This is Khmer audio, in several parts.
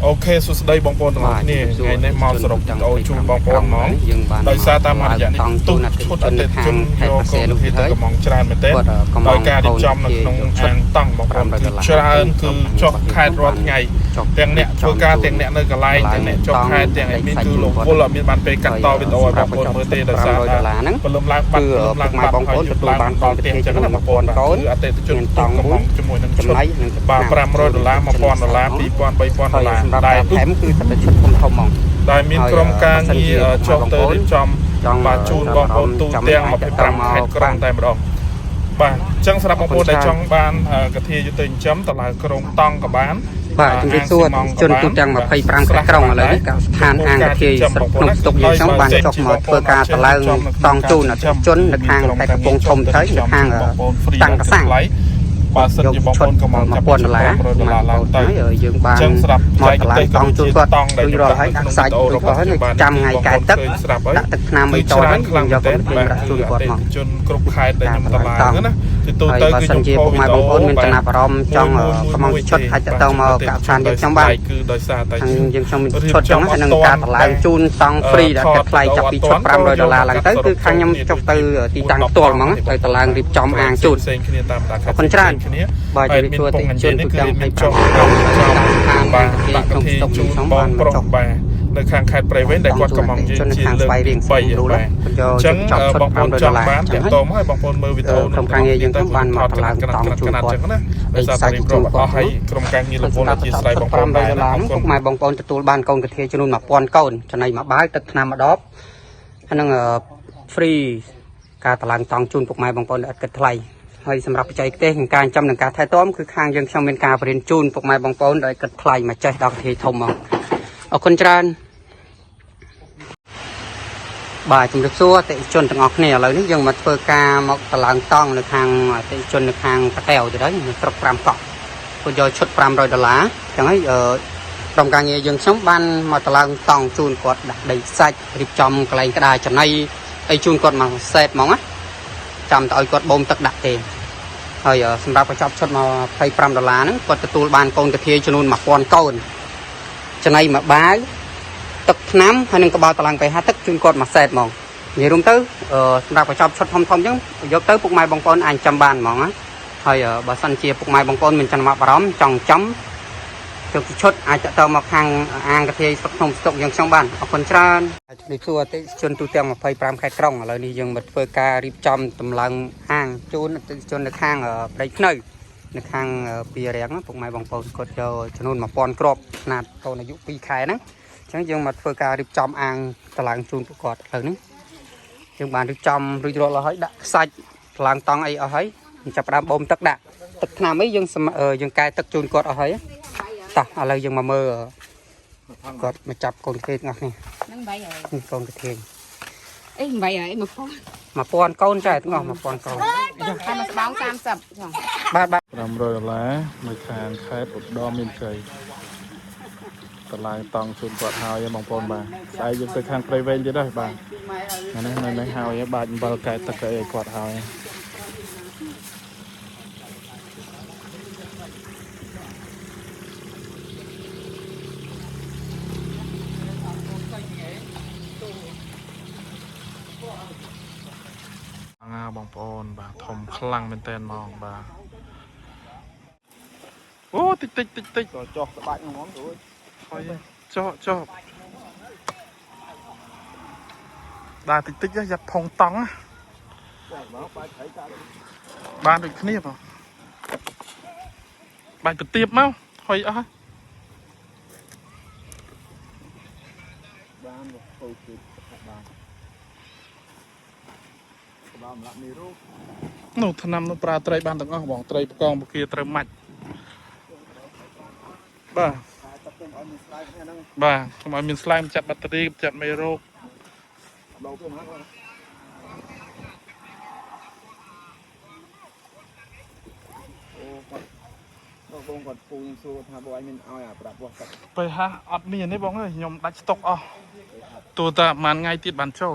ok số đây bóng bồn ngọc nè ngày nay màu sọc đầu chu bóng bồn móng đời xa tam mặt dạng này tung chút ở tết chung do công ty tới mong tràn một tết đời ca đi trong là nông an tăng bóng bồn tràn cứ cho khai rót ngày tiền nẹt cho ca tiền nẹt nơi cả lai tiền nẹt cho khai tiền này mình cứ lục vô là miền ban pe cắt to bên đồi bóng bồn mới tê đời xa và lâm lang bắt lâm lang bắt hỏi chụp lang còn tiền chẳng là bóng bồn cứ ở tết chung tung cái mong cho mùi nâng chút và $500 $1,000 $2,000 ได้แถมคือตัดชุดคมทมมองได้มีกรมการงี้จอมเตอร์จอมมาจูนบองบนตูเตียงมาเป็นตามแห่งกรองแต่มาดองบ้านจังสำหรับบางคนได้จองบ้านกระเทียอยู่ตึงจ้ำตลาดกรงต้องกับบ้านบ้านจึงได้ส่วนจนตูจังมาไปปรางกระรองอะไรนี่กับทานอ่างกระเทียสนุกตกอยู่ช่องบ้านจอกมาเพื่อการตลาดต้องจูนจนในทางแต่กระโปรงชมใช้ในทางตั้งกระสังbà sinh như bóng bồn cầm chập chập $100 làm tay chân sập chạy tay cầm chia tông để chúng ta không sạch tôi có hết 100 ngày cài tất đã tất nam mới cho hết do có tiền đã chui quạt mỏng chun cục khai để nhầm tờ lại nữa thì tôi tới cái chung phố mai bóng bồn mình nạp vào trong có mong chốt hai chợ tàu mà cả sàn dân trong ban thằng dân trong chốt trong nó nâng cả tờ lại chun tông free đã kết lại chập bị chốt $500 lần tới cứ khang nhâm chọc từ tí tăng tuột mỏng tới tờ lại điệp trong hàng chun con trai bởi vì tôi tình chuyên thực hiện hay trong bà thì chung bóng bóng bà nơi khang khai bày với đại quạt cầm mỏng trên chỉ lực bay chẳng bóng bóng trong bán để tóm hay bóng bóng mơ vị thâu không khang nghe dân các ban mà là tổng chủ quạt để sai chung quạt hay trong càng như là vô là chỉ sai bóng bóng đây là lúc mai bóng bóng từ ban công cái thế cho nên mà quan câu cho này mà bái tất nam mà đó anh đang free cả tờ làng tổng chun cục mai bóng bóng đã kết thay hơiสำหรับใจเต้ของการจำหนังการถ่ายต้มคือข้างยังช่างเป็นการเรียนจูนพวกไม้บางปอนโดยกระไลมาใจดอกทีทมเอาคนจานบ่ายจุดเสื้อเตะจนต่างออกเนี่ยเลยนี่ยังมาเปิดการมาตลาดต้องในทางเตะจนในทางตะแกวจะได้ครบปรามเกาะก็ย่อยชุด$500อย่างให้ตรงกลางเนี่ยยังช่างบ้านมาตลาดต้องจูนกดดักได้ใส่ริบจอมกระไรก็ได้จะในไอจูนกดมาเสร็จมองอ่ะจำต่อยกดบ่มตักดักเองเฮ้ยสำหรับประชาชนมา$5นั้นกดตัวบานโกนกระเทียจนุนมาปอนโกนจะในมาบ้าตักน้ำให้หนึ่งกระบอกตารางไปหาตักจุนกดมาเสร็จมองนี่รุ่งตื้อสำหรับประชาชนทอมยังยกตื้อพวกไม้บางปอนอ่านจำบานมองอ่ะเฮ้ยบาสันเชียพวกไม้บางปอนมันจะมาปร้อมจ่องจ้ำชุดอาจจะเติมมาทางอ่างกระเทียสักนมตกยังช่องบ้านเอาคนชราในตัวเตจนตัวเตียงมาไฟปรามไข่กล้องอะไรนี่ยังมาเปิดการรีบจอมตำลังอ่างจนในข้างไปเนยในข้างปีแรงพวกไม้บางปอนกดจนนมาปอนกรอบนาดตัวอายุปีไข่นั้นฉันยังมาเปิดการรีบจอมอ่างตำลังจูนประกอบอะไรนี่ยังบานรีบจอมรีบรอเราให้ดักใส่ตำลังตองไอเอาให้จับดามบ่มตักดักตักน้ำไม่ยังกายตักจูนกดเอาให้ต่ออะไรยังมาเมื่อกดมาจับคนเทศงักนี่นี่คนเทศเอ้ยใบอะไรมาปอนก้นใช่ต้องออกมาปอนก้นให้มาบ้อง30บ้าน$500มาทานแคบอุดมมินใจตลาดตองชุนกอดหาวยังมองปอนมาใส่ยังไปทางไพรเวทจะได้บ้างนั่นหาวยังบ้านบาลไก่ตะเกียกอดหาวบางปอนบางทมคลังเป็นเต้นมองบางโอ้ติ๊กจ่อสบายน้องด้วยคอยจ่อบางติ๊กยัดพงตังบางเป็นขณีบบางเป็นเตียบมั้งคอยนู่นทนำนู่นปลาไตรบ้านต่างอ๋อบอกไตรกองบุกีไตรมัดบ้าทำไมมีสไลม์จับแบตเตอรี่จับไมโรคไปฮะอัดมีอย่างนี้บ้างเลยยมดัชตกอ๋อตัวตามันไงติดบันโจ้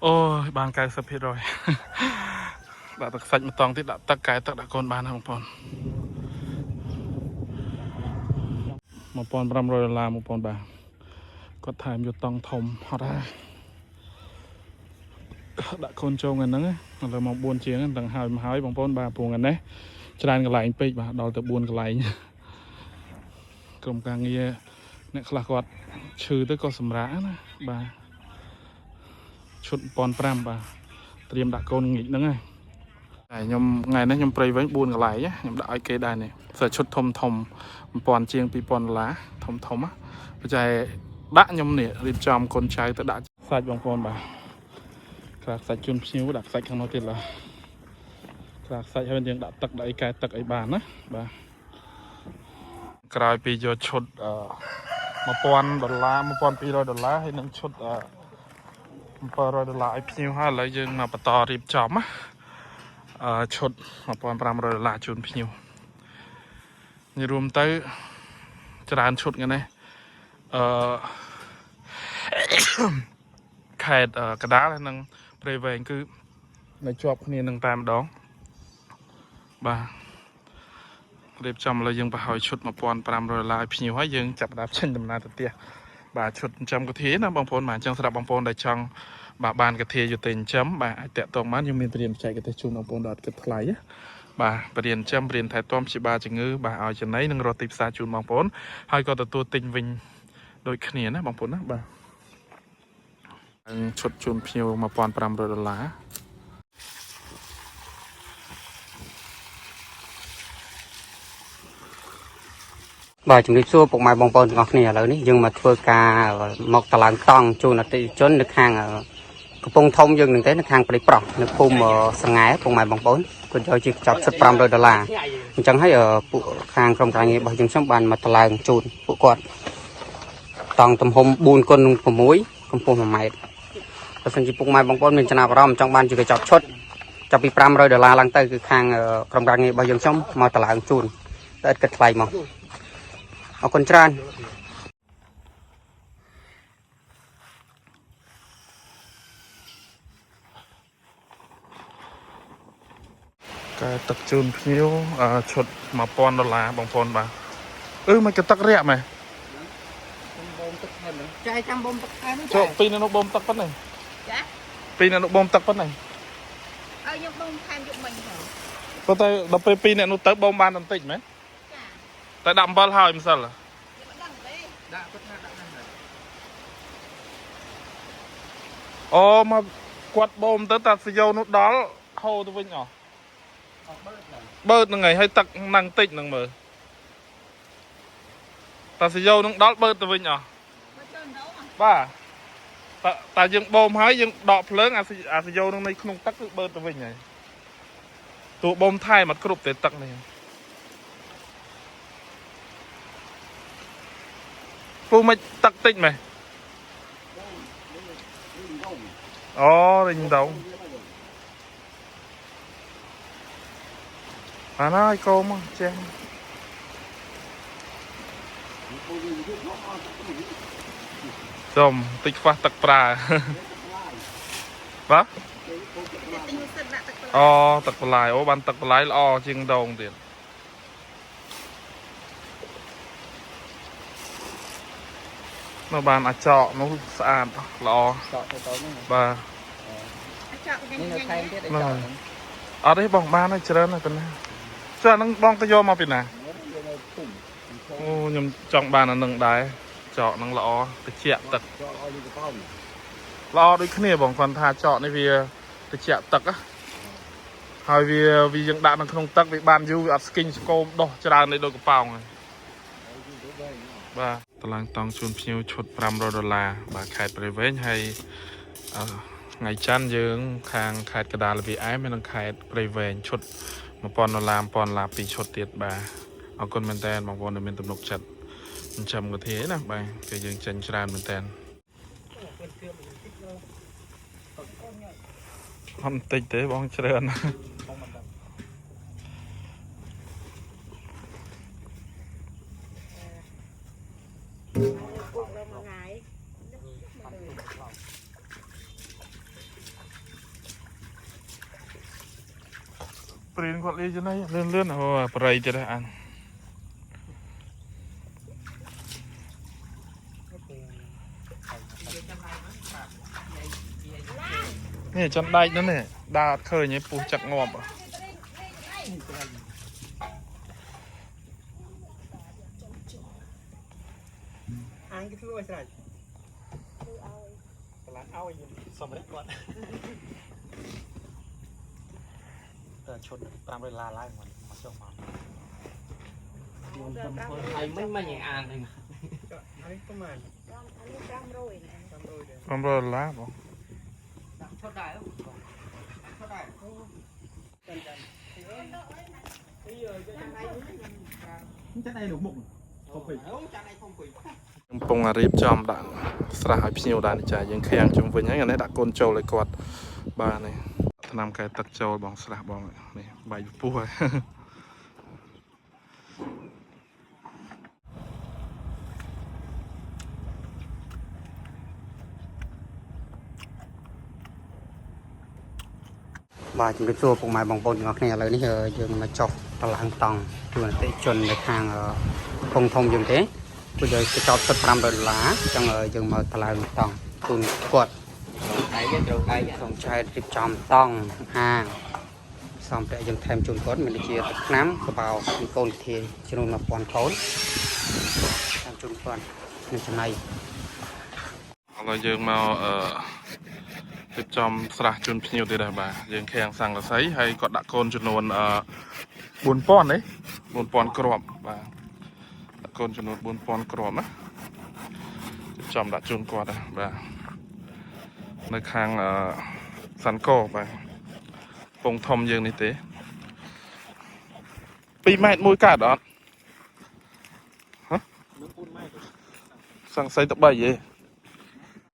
โอ้ยบางไกลสะพิดเลย ដាក់ទឹកសាច់ម្ដងទៀតដាក់ទឹកកែទឹកដាក់កូនបានណាបងប្អូន$1,500បងប្អូនបាទគាត់ថែមយកតង់ធំអត់ដែរដាក់កូនចូលហ្នឹងឥឡូវមក4ជាងហ្នឹងហើយបងប្អូនបាទព្រោះហ្នឹងច្រើនកន្លែងពេកបាទដល់ទៅ4កន្លែងក្រុមការងារអ្នកខ្លះគាត់ឈឺទៅក៏សម្រាកណាបាទឈុត$1,500បាទត្រៀមដាក់កូនងាកហ្នឹងហើយខ្ញុំថ្ងៃនេះខ្ញុំប្រៃវិញ4កន្លែងខ្ញុំដាក់ឲ្យគេដែរនេះសិស្សឈុតធំ$1,000ជាង$2,000ធំបច្ច័យដាក់ខ្ញុំនេះរៀបចំកូនចៅទៅដាក់សាច់បងប្អូនបាទក្រាកសាច់ជូនភ្ញៀវដាក់សាច់ខាងនោះទៀតឡើយក្រាកសាច់ហើយយើងដាក់ទឹកដាក់អីកែទឹកអីបានណាបាទក្រោយពីយកឈុត$1,000 $1,200ហើយនឹងឈុត$700ឲ្យភ្ញៀវហើយឥឡូវយើងមកបន្តរៀបចំឈុត$1,500ជូនភ្ញៀវនេះរួមទៅច្រើនឈុតហ្នឹងណាខេត្តកដាលហើយនឹងព្រៃវែងគឺនៅជាប់គ្នានឹងតែម្ដងបាទរៀបចំឥឡូវយើងប្រហោយឈុត$1,500ឲ្យភ្ញៀវហើយយើងចាប់ដាក់ចេញដំណើរទៅផ្ទះបាទឈុតចិញ្ចឹមកធាណាបងប្អូនបាទអញ្ចឹងសម្រាប់បងប្អូនដែលចង់បាទបានកធាយកទៅចិញ្ចឹមបាទអាចតាក់ទងបានខ្ញុំមានព្រាមចែកកធាជូនបងប្អូនដល់គិតថ្លៃបាទព្រាមចិញ្ចឹមព្រាមថែទាំព្យាបាលជំងឺបាទឲ្យចំណីនិងរកទីផ្សារជូនបងប្អូនហើយក៏ទទួលទិញវិញដូចគ្នាណាបងប្អូនណាបាទឈុតជូនភ្ញៀវ$1,500បាទជំរាបសួរពុកម៉ែបងប្អូនទាំងអស់គ្នាឥឡូវនេះយើងមកធ្វើការមកតឡើងតង់ជូនអតិថិជននៅខាងកំពង់ធំយើងនឹងទេនៅខាងព្រៃប្រោះនៅភូមិសង្ហែពុកម៉ែបងប្អូនគាត់យកជាចាប់សិត$500អញ្ចឹងហើយពួកខាងក្រុមការងាររបស់យើងខ្ញុំបានមកតឡើងជូនពួកគាត់តង់ទំហំ4x6កម្ពស់1ម៉ែត្របើសិនជាពុកម៉ែបងប្អូនមានចំណាប់អារម្មណ៍ចង់បានជាកញ្ចប់ឈុតចាប់ពី$500ឡើងទៅគឺខាងក្រុមការងាររបស់យើងខ្ញុំមកតឡើងជូនតែឥតគិតថ្លៃមកអរគុណច្រើនកែទឹកជូនភ្ញៀវឈុត$1,000បងប្អូនបាទមិនក៏ទឹករាក់មែនបូមទឹកហ្នឹងចាយចាំបូមទឹកហ្នឹងចូលពីនៅបូមទឹកប៉ុណ្ណេះចាពីនៅបូមទឹកប៉ុណ្ណេះឲ្យខ្ញុំបូមខាងយកមិញហ្នឹងប៉ុន្តែដល់ពេល2អ្នកនោះទៅបូមបានបន្តិចមែនចាតែដាក់អំបិលហើយម្សិលដាក់គាត់ថាដាក់ហ្នឹងអូមកគាត់បូមទៅតាសយោនោះដល់ហូរទៅវិញអស់បើហ្នឹងហើយទឹកហ្នឹងតិចហ្នឹងមើលតាសយោនឹងដល់បើទៅវិញអស់បាទតែយើងបូមហើយយើងដកភ្លើងអាសយោនឹងនៅក្នុងទឹកគឺបើទៅវិញហើយតួបូមថែមអត់គ្រប់ទេទឹកនេះពូមិនទឹកតិចមែនអូរិញដងអាណាឲ្យកោមកចេះសុំតិចខ្វះទឹកប្រើបាទអូទឹកបន្លាយអូបានទឹកបន្លាយល្អជាងដងទៀតនៅបានអាចកនោះស្អាតល្អចកទៅហ្នឹងបាទអាចកនេះនៅថែមទៀតអាចកអត់ទេបងបានហើយច្រើនហើយប៉ុណ្ណាចុះហ្នឹងបងទៅយកមកពីណាអូខ្ញុំចង់បានអានឹងដែរចកហ្នឹងល្អតិចទឹកល្អដូចគ្នាបងគាត់ថាចកនេះវាតិចទឹកហើយវាយើងដាក់នៅក្នុងទឹកវាបានយូរវាអត់ស្គីងស្គមដោះច្រើននៃដូចកប៉ោងហើយបាទតឡើងតង់ជូនភ្ញៀវឈុត$500បាទខេត្តព្រៃវែងហើយថ្ងៃច័ន្ទយើងខាងខេត្តកដាលវាអែមនិងខេត្តព្រៃវែងឈុត$1,000 ពីរឈុតទៀតបាទអរគុណមែនតើបងប្អូនដែលមានទំនុកចិត្តចិញ្ចឹមកធាណាបាទគឺយើងចិញ្ចឹមច្រើនមែនតើអត់តិចទេបងច្រើន ព្រៀនគាត់លេងចំណៃលឿនលឿនអូប្រៃទៅអាននេះចំដៃនោះនេះដើរឃើញឯពុះចាក់ងាប់អាងគេធ្វើឲ្យស្រេចធ្វើឲ្យកន្លងឲ្យសម្រាប់គាត់តែឈុត$500ឡើងមកចុះមកហើយមិនយ៉ាងអានហ្នឹងហើយប្រហែល$500500ណា$500បងឈុតដែរឈុតដែរចាក់ឯនោះមុខខំពេកចាក់ឯខំពេកកំពុងរៀបចំដាក់ស្រះឲ្យភ្ញៀវដែរចាយើងខាំងជុំវិញហើយនេះដាក់កូនចូលឲ្យគាត់បាទនេះថ្នាំកែទឹកចូលបងស្រះបងនេះបែកពោះហើយបាទជំរាបសួរពុកម៉ែបងប្អូនទាំងអស់គ្នាឥឡូវនេះយើងមកចុះតឡើងតង់ជួនអតិជននៅខាងកំពង់ធំយើងទេពួកយើងទៅចោត$500អញ្ចឹងយើងមកតឡើងតង់ជូនគាត់ដៃយើងត្រូវដៃក្នុងចែករៀបចំតង់ហាងសំប្រាក់យើងថែមជូនគាត់មានដូចជាទឹកថ្នាំកបោកូនធាយចំនួន1000កូនថែមជូនគាត់នឹងចំណៃឥឡូវយើងមករៀបចំស្រះជូនភ្ញៀវទៀតដែរបាទយើងខាំងសង្កសីហើយគាត់ដាក់កូនចំនួន4000ទេ4000គ្រាប់បាទដាក់កូនចំនួន4000គ្រាប់ណារៀបចំដាក់ជូនគាត់ដែរបាទនៅខាងសាន់កោបាទពងធំយើងនេះទេ2ម៉ែត្រមួយកើតអត់ហ៎សង្កសីទៅ3ទេ